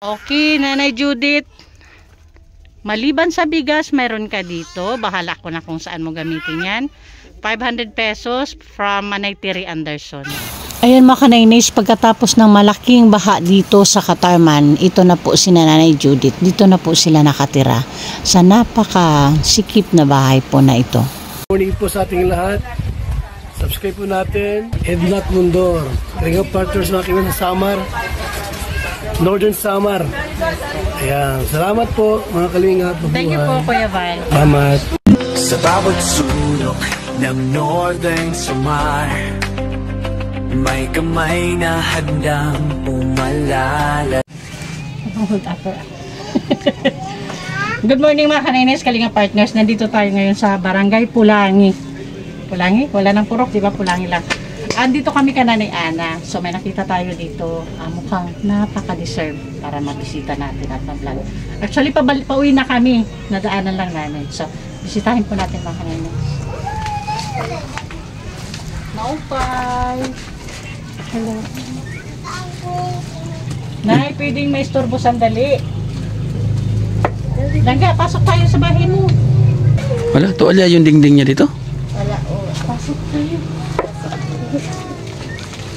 Okay, Nanay Judith. Maliban sa bigas, meron ka dito. Bahala ko na kung saan mo gamitin yan. 500 pesos from Manaytiri Anderson. Ayan mga kanaynis, pagkatapos ng malaking baha dito sa Katarman, ito na po si Nanay Judith. Dito na po sila nakatira sa napaka-sikip na bahay po na ito. Morning po sa ating lahat. Subscribe po natin. Ednat Mundor. Ring of Partners na kami sa Samar. Northern Samar. Ayan. Salamat po mga kalingap. Thank you po Kuya Val. Salamat. Sa bawat sulok ng Northern Samar, may kamay na handang pumalala. Good morning mga kanaynis, Kalinga Partners. Nandito tayo ngayon sa Barangay Pulangi. Pulangi? Wala nang purok, di ba? Pulangi lang. Andito kami ka Nanay Ana. So may nakita tayo dito. Mukhang napaka-deserve para mabisita natin at ma-vlog. Actually, pauwi na kami. Nadaanan lang namin. So, bisitahin po natin mga kanaynis. Naupay. Hello. Nay, pwedeng may istorbo sandali. Langga, pasok tayo sa bahay mo. Wala, tuwalya yung dingding niya dito? Wala, pasok tayo.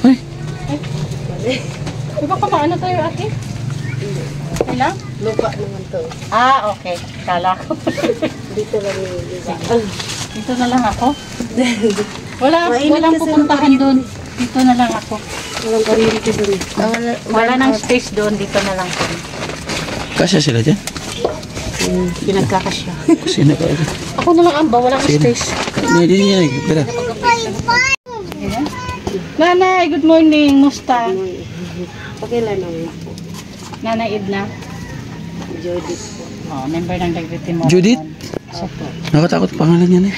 Ay. Iba pa paano tayo ate? Okay lang? Lupa naman to. Okay. Kala ko. Dito lang yung Dito na lang ako. Walang pupuntahan doon. Dito na lang ako. walang kuryente doon. Wala nang space doon. Dito na lang ako. Kasya sila dyan? Pinagkakasya. Kusina ka agad. Ako na lang amba. Walang space. Hindi niya. Tara. Nanay, good morning. Musta? Pakilan naman po. Nanay Edna. Judith po. Member ng Dagriti mo. Judith? Opo. Nakatakot pangalan niya na.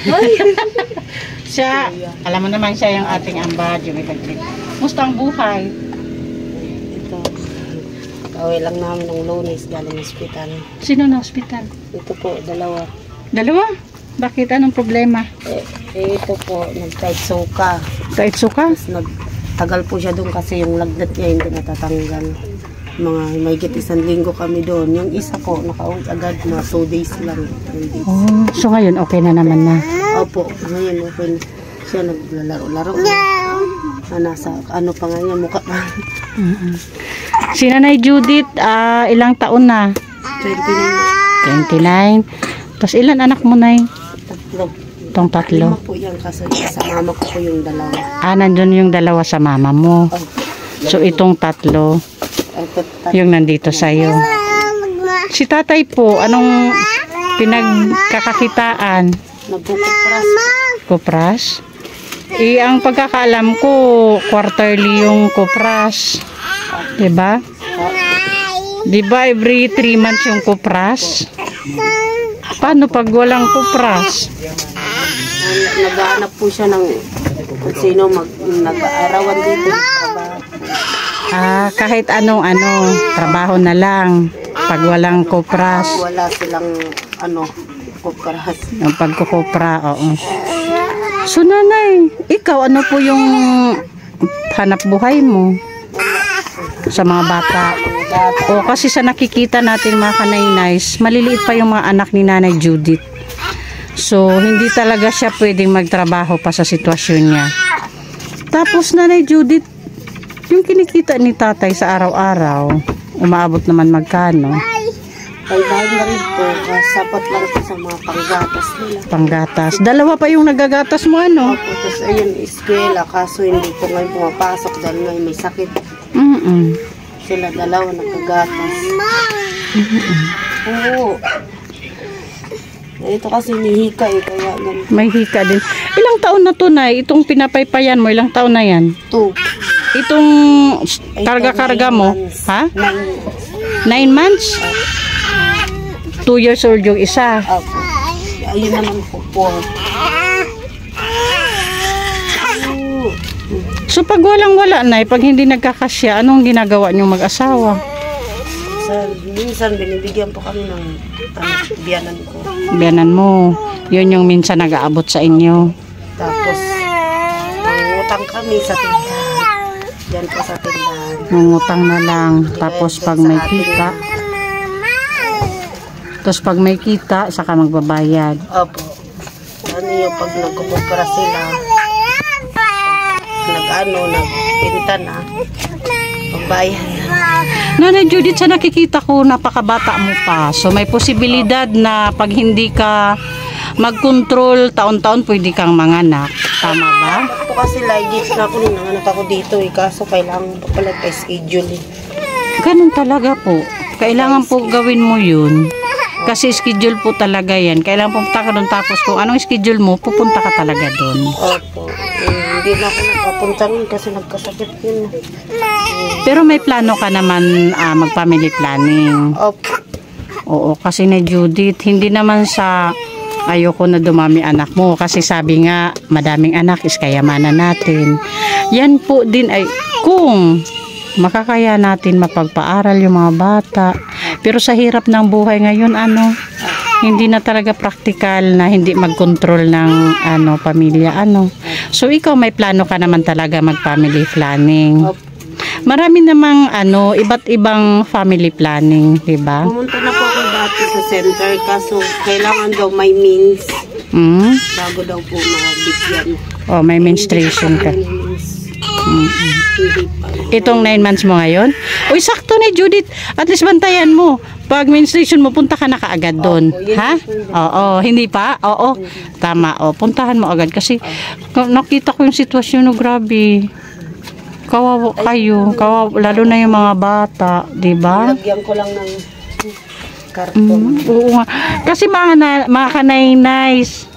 Siya, alam mo naman siya yung ating amba, Jimmy Dagriti. Musta ang buhay? Ito. Kaway lang namin ng Lunes galing hospital. Sino na hospital? Ito po, dalawa. Dalawa? Bakit? Anong problema? Ito po, nag-tight suka. Kahit suka? Tapos nagtagal po siya doon kasi yung lagnat niya hindi natatanggal. May 1 linggo kami doon. Yung isa po, nakauwi agad na 2 days lang. So ngayon okay na naman na. Opo, ngayon okay. Siya naglalaro-laro. Nasa ano pa nga niya, mukha pa. Si Nanay Judith, ilang taon na? 29. 29. Tapos ilan anak mo na? Tatlo. Itong 3. 5 po yan kasi sa mama ko po yung dalawa. Nandun yung 2 sa mama mo. So itong 3, yung nandito sa'yo. Si tatay po, anong pinagkakakitaan? Nagkukupras. Kupras? Ang pagkakaalam ko, quarterly yung kupras. Diba? Diba every 3 months yung kupras? Paano pag walang kupras? Naghahanap po siya ng kung sino nag-aarawan dito. Kahit anong trabaho na lang pag walang kupras. Wala silang kupras. Ang pagkukupra, oo. So nanay, ikaw ano po yung hanap buhay mo sa mga bata? Kasi sa nakikita natin mga kanaynays, maliliit pa yung mga anak ni Nanay Judith. So hindi talaga siya pwedeng magtrabaho pa sa sitwasyon niya. Tapos Nanay Judith, yung kinikita ni tatay sa araw-araw, umaabot naman magkano? 500 na rin po, sapat lang po sa mga panggatas nila. Panggatas. 2 pa yung nagagatas mo Opo, tapos ayun, eskwela, kaso hindi po ngayon pumapasok dahil ngayon may sakit. Sila 2 nagagatas. Oo. Ito kasi may hika kaya ganun. May hika din. Ilang taon na to, Nay? Itong pinapaypayan mo, ilang taon na yan? 2. Itong karga-karga mo, 9 months? 2 years old yung isa. Opo. Ayun naman po 4. So pag walang-wala, Nay, pag hindi nagkakasya, anong ginagawa niyong mag-asawa? Minsan binibigyan po kami ng biyanan ko. Biyanan mo. Yun yung minsan nag-aabot sa inyo. Tapos, utang kami sa tindahan. Diyan po sa tindahan. Ngungutang na lang. Tapos pag may kita, saka magbabayad. Opo. Ano yung pag nagkukumpara sila, nagpinta na, magbayad na. Nanay Judith, sa nakikita ko, napakabata mo pa. So may posibilidad na pag hindi ka mag-control, taon-taon pwede kang manganak. Tama ba? Ito kasi legit na ako nung nanganak ako dito kaso kailangan pa pala pa-schedule Ganun talaga po. Kailangan po gawin mo yun. Kasi schedule po talaga yan. Kailangan pumunta ka doon, tapos kung anong schedule mo, pupunta ka talaga doon. Opo. Hindi na ako nakapunta rin kasi nagkasakit yun. Pero may plano ka naman mag-family planning. Opo. Oo, kasi na Judith, hindi naman sa ayoko na dumami anak mo. Kasi sabi nga, madaming anak is kayamanan natin. Yan po din ay kung makakaya natin mapagpaaral yung mga bata. Pero sa hirap ng buhay ngayon, hindi na talaga praktikal na hindi mag-control ng pamilya. So ikaw may plano ka naman talaga mag-family planning. Marami namang iba't ibang family planning, di ba? Pumunta na po ako dati sa center kaso kailangan daw may means bago daw po mabigyan. Oh, may menstruation ka. Itong 9 months mo ngayon? Uy, sakto na Judith. At least bantayan mo. Pag menstruation mo, punta ka na kaagad doon. Ha? Oo, hindi pa? Oo. Tama. Puntahan mo agad. Kasi nakita ko yung sitwasyon, grabe. Kawawa kayo. Lalo na yung mga bata. Diba? Lagyan ko lang ng karton. Oo nga. Kasi mga kanainays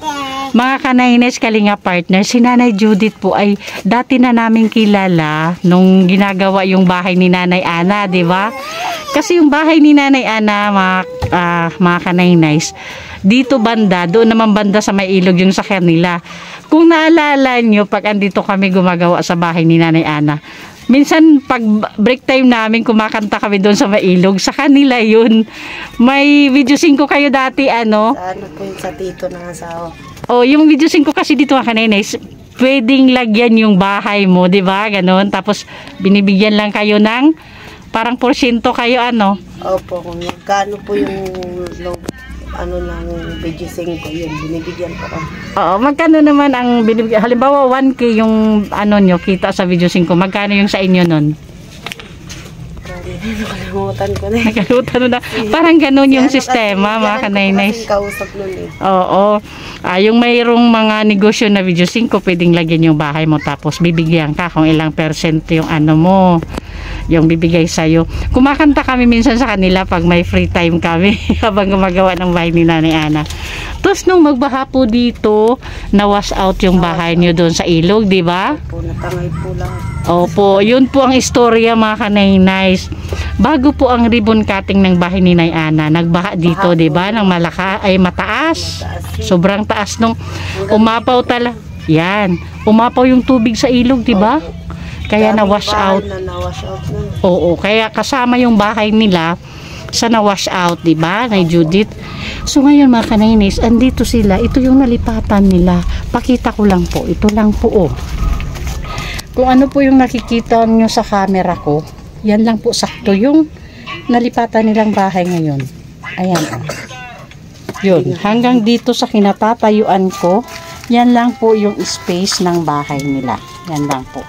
Kalinga partner, si Nanay Judith po ay dati na namin kilala nung ginagawa yung bahay ni Nanay Ana, di ba? Kasi yung bahay ni Nanay Ana, mga kanainays, dito banda, doon naman banda sa may ilog yung sa kanila. Kung naalala nyo, pag andito kami gumagawa sa bahay ni Nanay Ana, minsan pag break time namin kumakanta kami doon sa mailog, sa kanila yun. May video 5 kayo dati Sa po yung sa tito ng asawa. Yung video 5 kasi dito mga kanainays, pwedeng lagyan yung bahay mo, di ba? Ganon. Tapos binibigyan lang kayo ng parang porsyento kayo Opo, kung magkano po yung ng video 5 yun, binibigyan ko. Oo, magkano naman ang binibigyan? Halimbawa 1K yung nyo, kita sa video 5, magkano yung sa inyo nun? Nakalimutan ko na. Nakalimutan mo na. Parang ganun yung sistema, mga kanainays. Kausap nun Oo. Yung mayroong mga negosyo na video 5, pwedeng lagyan yung bahay mo, tapos bibigyan ka kung ilang percent yung mo, yung bibigay sa'yo. Kumakanta kami minsan sa kanila pag may free time kami habang gumagawa ng bahay ni Nanay Ana. Tapos nung magbaha po dito, na-wash out yung bahay nyo doon sa ilog, di ba? Opo, natangay po lahat. Opo, yun po ang istorya mga kanainays. Bago po ang ribbon cutting ng bahay ni Nay Ana, nagbaha dito, di ba? Ng mataas. Sobrang taas nung umapaw talaga. Yan, umapaw yung tubig sa ilog, di ba? Kaya na-wash out. Oo, kaya kasama yung bahay nila sa na-wash out, di ba, Nay Judith? So ngayon mga kanainays, andito sila. Ito yung nalipatan nila. Pakita ko lang po. Ito lang po, Kung ano po yung nakikita nyo sa camera ko, yan lang po sakto yung nalipatan nilang bahay ngayon. Ayan, Yun, hanggang dito sa kinatatayuan ko, yan lang po yung space ng bahay nila. Yan lang po.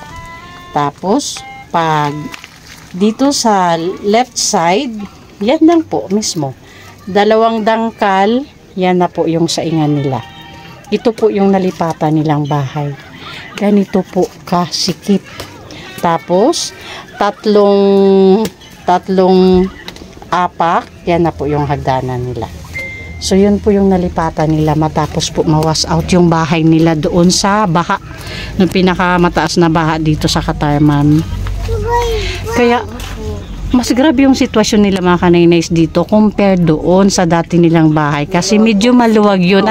Tapos, pag dito sa left side, yan lang po mismo. 2 dangkal, yan na po yung saingan nila. Ito po yung nalipatan nilang bahay. Ganito po kasikip. Tapos, tatlong apak, yan na po yung hagdanan nila. So, yun po yung nalipatan nila matapos po mawas out yung bahay nila doon sa baha. Nung pinakamataas na baha dito sa Katarman. Kaya, mas grabe yung sitwasyon nila mga kanainays dito compare doon sa dati nilang bahay. Kasi medyo maluwag yun,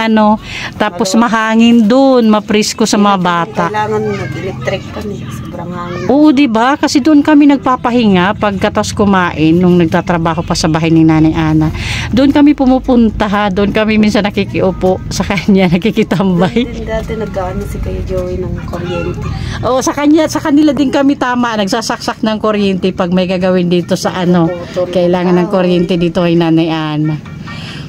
Tapos mahangin doon, mapresko sa mga bata. Kailangan mag-electric pa niya. sobrang hangin. Oo, di ba? Kasi doon kami nagpapahinga pagkatas kumain nung nagtatrabaho pa sa bahay ni Nanay Ana. Doon kami pumupunta ha. Doon kami minsan nakikiupo sa kanya, nakikitambay. Dati nag-ano si Kuya Joey ng kuryente. Oo, sa kanila din kami tama. Nagsasaksak ng kuryente pag may gagawin dito sa ano. Kailangan ng kuryente dito kay Nanay Ana.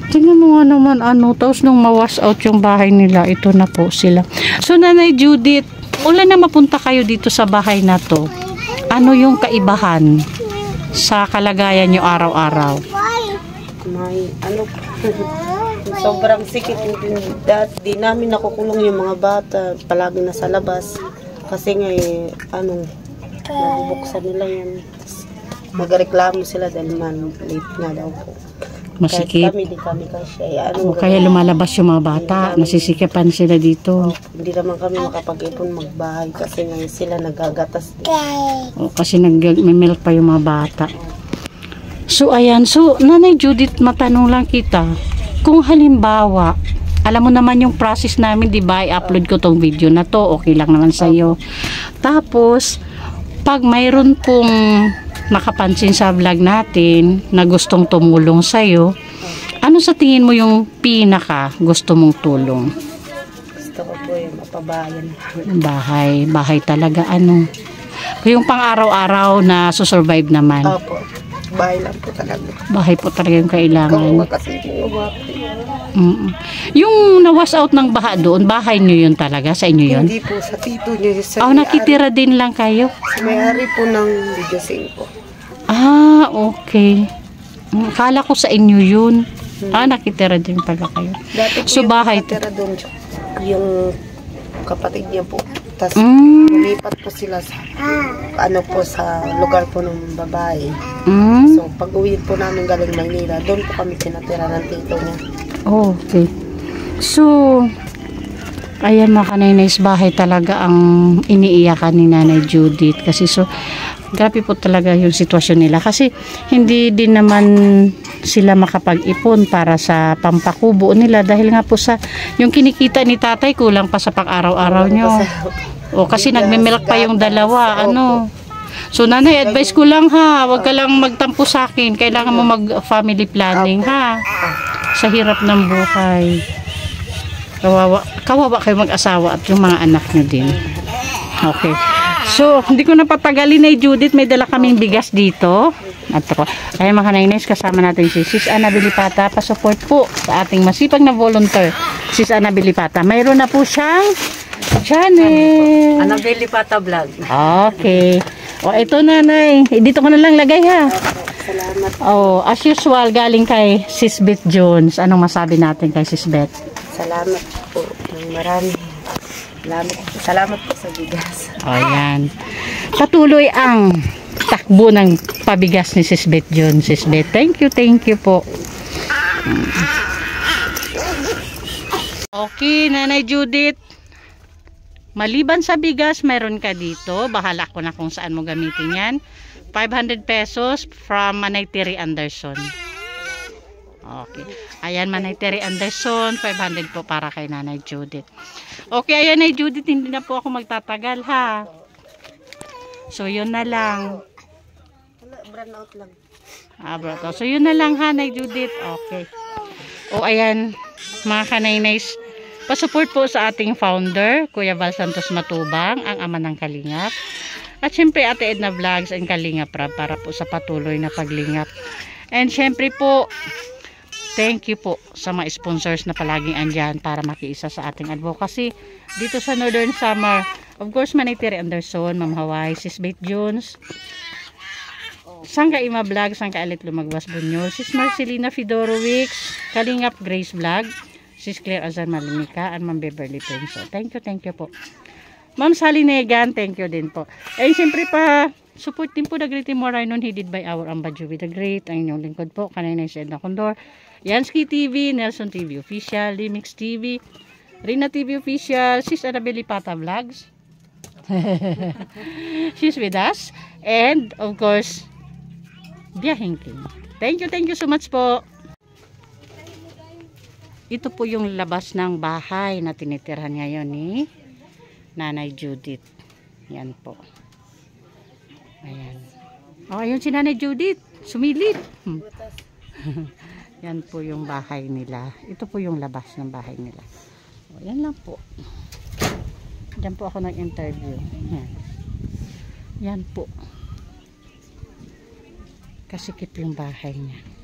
Tingnan mo nga naman tapos nung mawash out yung bahay nila, ito na po sila. So Nanay Judith, ulan na mapunta kayo dito sa bahay na to. Ano yung kaibahan sa kalagayan nyo araw-araw? May sobrang sikip. Di namin nakukulong yung mga bata. Palagi nasa labas. Kasi nga nabubuksan nila yan. Magreklamo sila dahil late nga daw po. Masikip. Kahit di kami kasi. Kaya lumalabas yung mga bata, nasisikipan sila dito. Hindi naman kami makapag-ipon magbahay kasi ngayon sila nagagatas din. Kasi nag-milk pa yung mga bata. So ayan, Nanay Judith, matanong lang kita, kung halimbawa, alam mo naman yung process namin, di ba? I-upload ko tong video na to, okay lang naman sa'yo. Tapos, pag mayroon pong nakapansin sa vlog natin na gustong tumulong sa'yo, ano sa tingin mo yung pinaka gusto mong tulong? Gusto ko po yung mapabayan. Bahay talaga yung pang araw-araw na susurvive naman. Opo, bahay lang po talaga. Bahay po talaga yung kailangan. Kawawa kasi yung Yung nawas out ng baha doon, bahay nyo yun talaga? Sa inyo yun? Hindi po, sa tito nyo. Nakitira din lang kayo? May-ari po ng Bigasing po. Okay. Kala ko sa inyo yun. Nakitira din pala kayo. Dati po So, yung bahay nakatira doon, yung kapatid niya po. Tapos, lumipat po sila sa, sa lugar po ng babae. So, pag uwi po namin galing Maynila, doon po kami pinatira ng tito niya. Okay. So, ayan mga kaninays, bahay talaga ang iniiyakan ni Nanay Judith. Kasi grabe po talaga yung sitwasyon nila. Kasi hindi din naman sila makapag-ipon para sa pampakubo nila. Dahil nga po yung kinikita ni tatay kulang pa sa pang-araw-araw nyo. Kasi nagme-milk pa yung dalawa. So nanay, advice ko lang ha, wag ka lang magtampo sa akin. Kailangan mo mag-family planning ha. Sa hirap ng buhay. Kawawa kayo mag-asawa at yung mga anak nyo din. Okay. So, hindi ko na patagalin na Judith, may dala kaming bigas dito. At kaya mga nainais, kasama natin si Sis Ana Bilipata. Pasupport po sa ating masipag na volunteer, Sis Ana Bilipata. Mayroon na po siyang channel. Ana Bilipata Vlog. Okay. Ito nanay. Dito ko na lang lagay ha. Salamat. As usual, galing kay Sis Beth Jones. Anong masabi natin kay Sis Beth? Salamat po ng marami. Salamat po sa bigas. Ayan. Patuloy ang takbo ng pabigas ni Sis Beth Jones. Sis Beth, thank you po. Okay, Nanay Judith. Maliban sa bigas, meron ka dito. Bahala ko na kung saan mo gamitin yan. 500 pesos from Manay Terry Anderson. Okay. Ayan, Manay Terry Anderson. 500 po para kay Nanay Judith. Okay, ayan Nanay Judith. Hindi na po ako magtatagal ha. So, yun na lang. Brand out lang. So, yun na lang ha, Nanay Judith. Okay. Ayan, mga kanaynays. Pasupport po sa ating founder, Kuya Val Santos Matubang, ang ama ng Kalingap. At syempre, Ate Edna Vlogs and Kalingap Rab para po sa patuloy na paglingap. And syempre po, thank you po sa mga sponsors na palaging andyan para makiisa sa ating advocacy dito sa Northern Samar. Of course, Manay Terry Anderson, Ma'am Hawaii, Sis Beth Jones, Sangka Ima Vlog, Sangka Alit Lumagwas Bunyol, Sis Marcelina Fedorowicz, Kalingap Grace Vlog, Sis Claire Azan Malinika, and Ma'am Beverly Penso. Thank you po. Ma'am Sally Negan, thank you din po. And siyempre pa, support din po the Great Timor Rhino headed by our Ambadjo with the Great. Ang inyong lingkod po, kanina si Edna Condor, Yansky TV, Nelson TV Official, Limix TV, Rina TV Official, Sis Annabelle Pata Vlogs. She's with us. And of course, Biyahing King. Thank you so much po. Ito po yung labas ng bahay na tinitirhan ngayon ni Nanay Judith. Yan po. Ayan. Oh, ayun si Nanay Judith. Sumilip. Yan po yung bahay nila. Ito po yung labas ng bahay nila. O, yan lang po. Diyan po ako nag-interview. Yan. Yan po. Kasikip yung bahay niya.